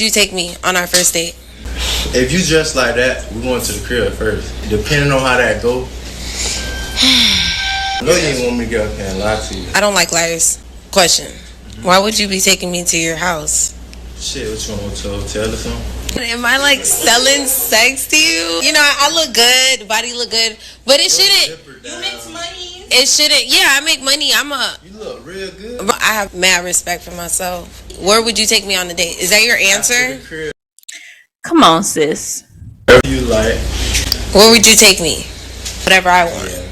you take me on our first date? If you dress like that, we going to the crib first. Depending on how that go. No, you ain't want me to get up here and lie to you. I don't like liars. Question. Why would you be taking me to your house? Shit, what you want to a hotel or something? Am I like selling sex to you? You know, I look good, body look good, but it shouldn't. You make money. It shouldn't. Yeah, I make money. You look real good. I have mad respect for myself. Where would you take me on a date? Is that your answer? Come on, sis. Wherever you like. Where would you take me? Whatever I want. Yeah.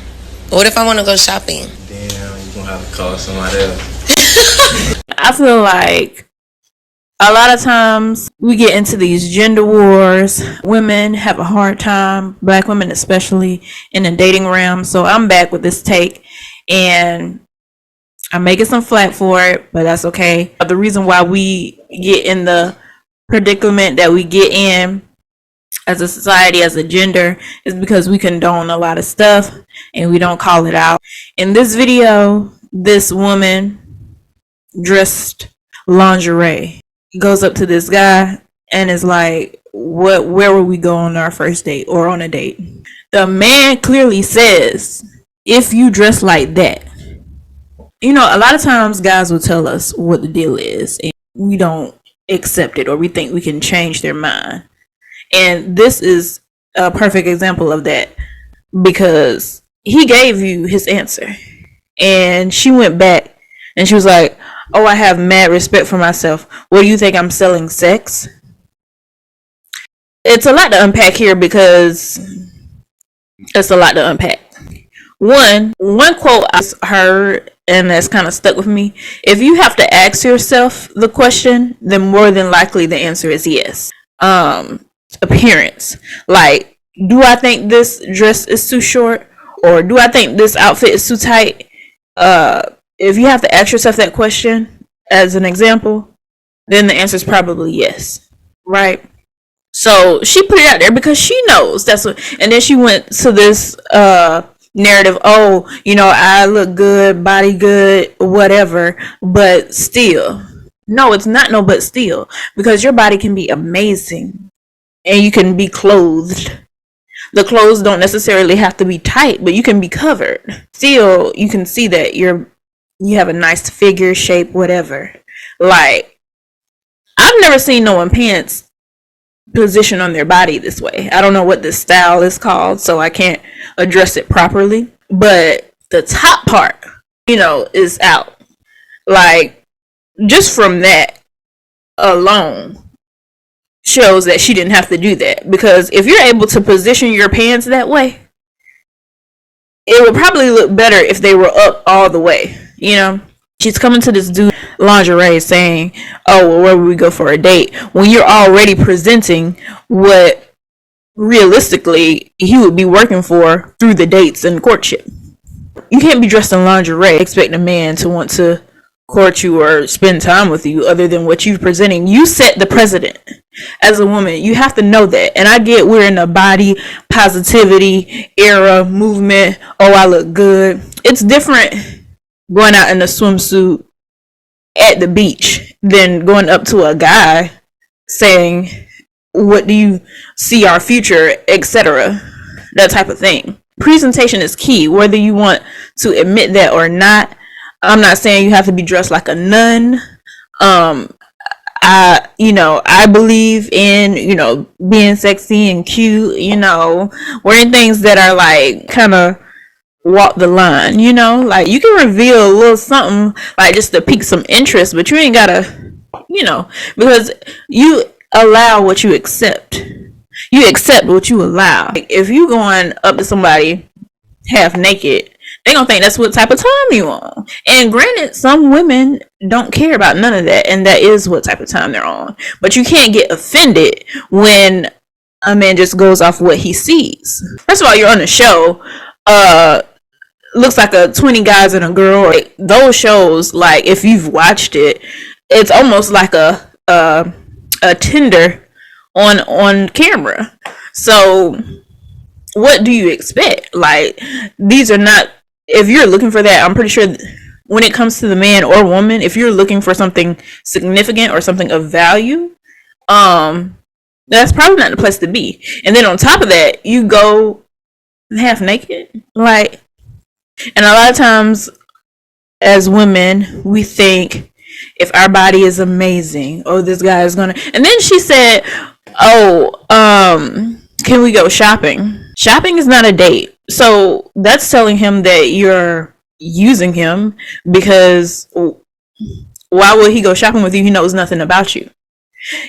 What if I want to go shopping? Damn, you gonna have to call somebody else. I feel like a lot of times we get into these gender wars. Women have a hard time, black women especially, in the dating realm. So I'm back with this take, and I'm making some flack for it, but that's okay. The reason why we get in the predicament that we get in as a society, as a gender, is because we condone a lot of stuff and we don't call it out. In this video, this woman dressed lingerie goes up to this guy and is like, where will we go on our first date or on a date? The man clearly says, if you dress like that. You know, a lot of times guys will tell us what the deal is and we don't accept it, or we think we can change their mind. And this is a perfect example of that, because he gave you his answer and she went back and she was like, oh, I have mad respect for myself. What do you think, I'm selling sex? It's a lot to unpack here, because it's a lot to unpack. One quote I heard, and that's kind of stuck with me. If you have to ask yourself the question, then more than likely the answer is yes. Appearance. Like, do I think this dress is too short? Or do I think this outfit is too tight? If you have to ask yourself that question as an example, then the answer is probably yes. Right? So she put it out there because she knows that's what, and then she went to this narrative, oh, you know, I look good, body good, whatever, but still. No, it's not no but still, because your body can be amazing and you can be clothed. The clothes don't necessarily have to be tight, but you can be covered. Still, you can see that you have a nice figure, shape, whatever. Like, I've never seen no one pants position on their body this way. I don't know what this style is called, so I can't address it properly. But the top part, you know, is out. Like, just from that alone shows that she didn't have to do that. Because if you're able to position your pants that way, it would probably look better if they were up all the way, you know? She's coming to this dude lingerie saying, oh, well, where would we go for a date? When you're already presenting what realistically he would be working for through the dates and courtship. You can't be dressed in lingerie, expect a man to want to court you or spend time with you other than what you're presenting. You set the precedent as a woman. You have to know that. And I get we're in a body positivity era movement. Oh, I look good. It's different going out in a swimsuit at the beach than going up to a guy saying, what do you see our future, etc. That type of thing. Presentation is key, whether you want to admit that or not. I'm not saying you have to be dressed like a nun. I believe in, being sexy and cute, wearing things that are like kind of walk the line, like you can reveal a little something like just to pique some interest, but you ain't gotta, because you allow what you accept. You accept what you allow. Like if you going up to somebody half naked, they gonna think that's what type of time you on. And granted, some women don't care about none of that, and that is what type of time they're on. But you can't get offended when a man just goes off what he sees. First of all, you're on a show. Looks like a 20 guys and a girl. Like, those shows, like if you've watched it, it's almost like a Tinder on camera. So what do you expect? Like, these are not, if you're looking for that, I'm pretty sure when it comes to the man or woman, if you're looking for something significant or something of value, that's probably not the place to be. And then on top of that, you go half naked. Like, and a lot of times as women, we think if our body is amazing, oh, this guy is gonna. And then she said, oh, can we go shopping? Shopping is not a date. So that's telling him that you're using him, because why would he go shopping with you? He knows nothing about you.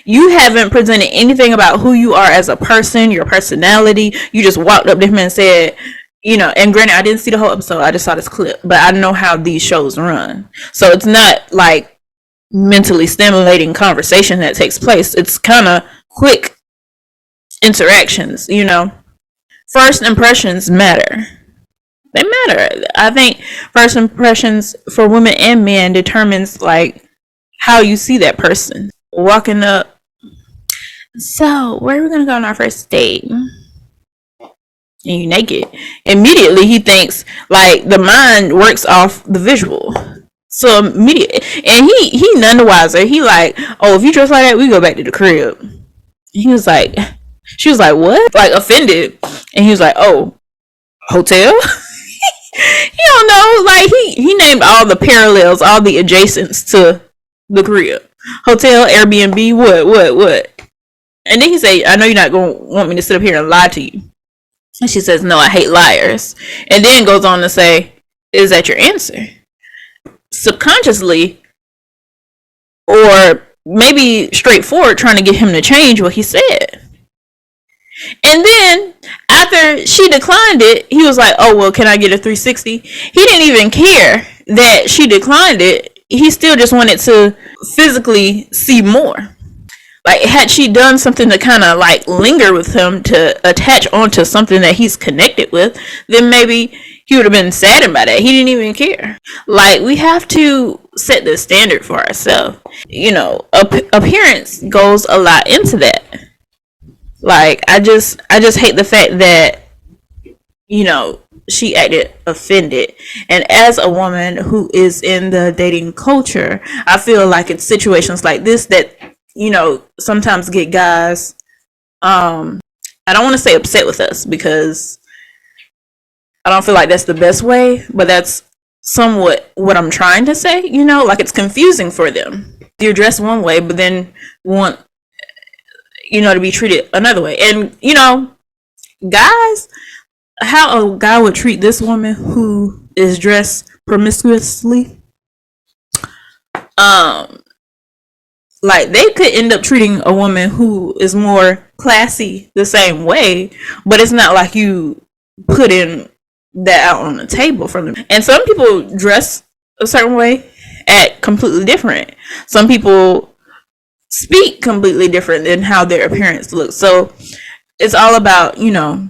You haven't presented anything about who you are as a person, your personality. You just walked up to him and said, you know, and granted, I didn't see the whole episode. I just saw this clip, but I know how these shows run. So it's not like mentally stimulating conversation that takes place. It's kind of quick interactions, you know. First impressions matter. They matter. I think first impressions for women and men determines like how you see that person. Walking up, so where are we gonna go on our first date? And you naked. Immediately he thinks, like, the mind works off the visual. So immediately, and he none the wiser. He like, oh, if you dress like that, we go back to the crib. And he was like, she was like, what? Like, offended. And he was like, oh, hotel? He don't know. Like, he named all the parallels, all the adjacents to the crib. Hotel, Airbnb, what? And then he said, I know you're not going to want me to sit up here and lie to you. And she says, no, I hate liars. And then goes on to say, is that your answer? Subconsciously, or maybe straightforward, trying to get him to change what he said. And then after she declined it, he was like, oh, well, can I get a 360? He didn't even care that she declined it. He still just wanted to physically see more. Like, had she done something to kind of like linger with him, to attach onto something that he's connected with, then maybe he would have been saddened by that. He didn't even care. Like, we have to set the standard for ourselves. You know, appearance goes a lot into that. Like, I just hate the fact that, you know, she acted offended. And as a woman who is in the dating culture, I feel like it's situations like this that, you know, sometimes get guys, I don't want to say upset with us, because I don't feel like that's the best way, but that's somewhat what I'm trying to say, you know, like, it's confusing for them. You're dressed one way, but then want, you know, to be treated another way. And, you know, guys, how a guy would treat this woman who is dressed promiscuously, like, they could end up treating a woman who is more classy the same way, but it's not like you put in that out on the table for them. And some people dress a certain way, act completely different. Some people speak completely different than how their appearance looks. So it's all about, you know,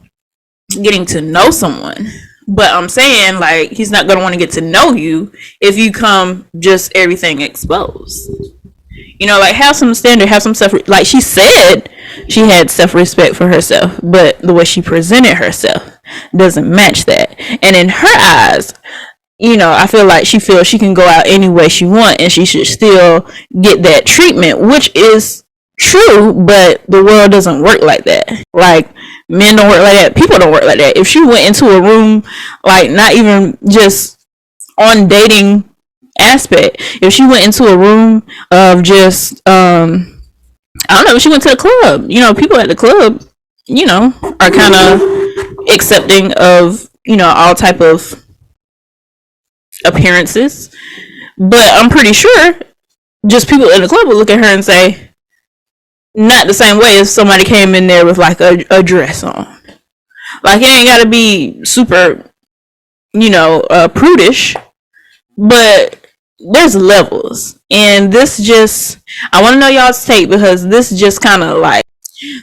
getting to know someone. But I'm saying, like, he's not going to want to get to know you if you come just everything exposed. You know, like, have some standard, have some self, like she said she had self-respect for herself, but the way she presented herself doesn't match that. And in her eyes, you know, I feel like she feels she can go out any way she wants and she should still get that treatment, which is true, but the world doesn't work like that. Like, men don't work like that. People don't work like that. If she went into a room, like, not even just on dating aspect, if she went into a room of just, I don't know, if she went to the club, you know, people at the club, you know, are kind of accepting of, you know, all type of appearances. But I'm pretty sure just people in the club would look at her and say, not the same way as somebody came in there with like a dress on. Like, it ain't gotta be super, you know, prudish, but there's levels. And this just, I want to know y'all's take, because this just kind of like,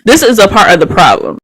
this is a part of the problem.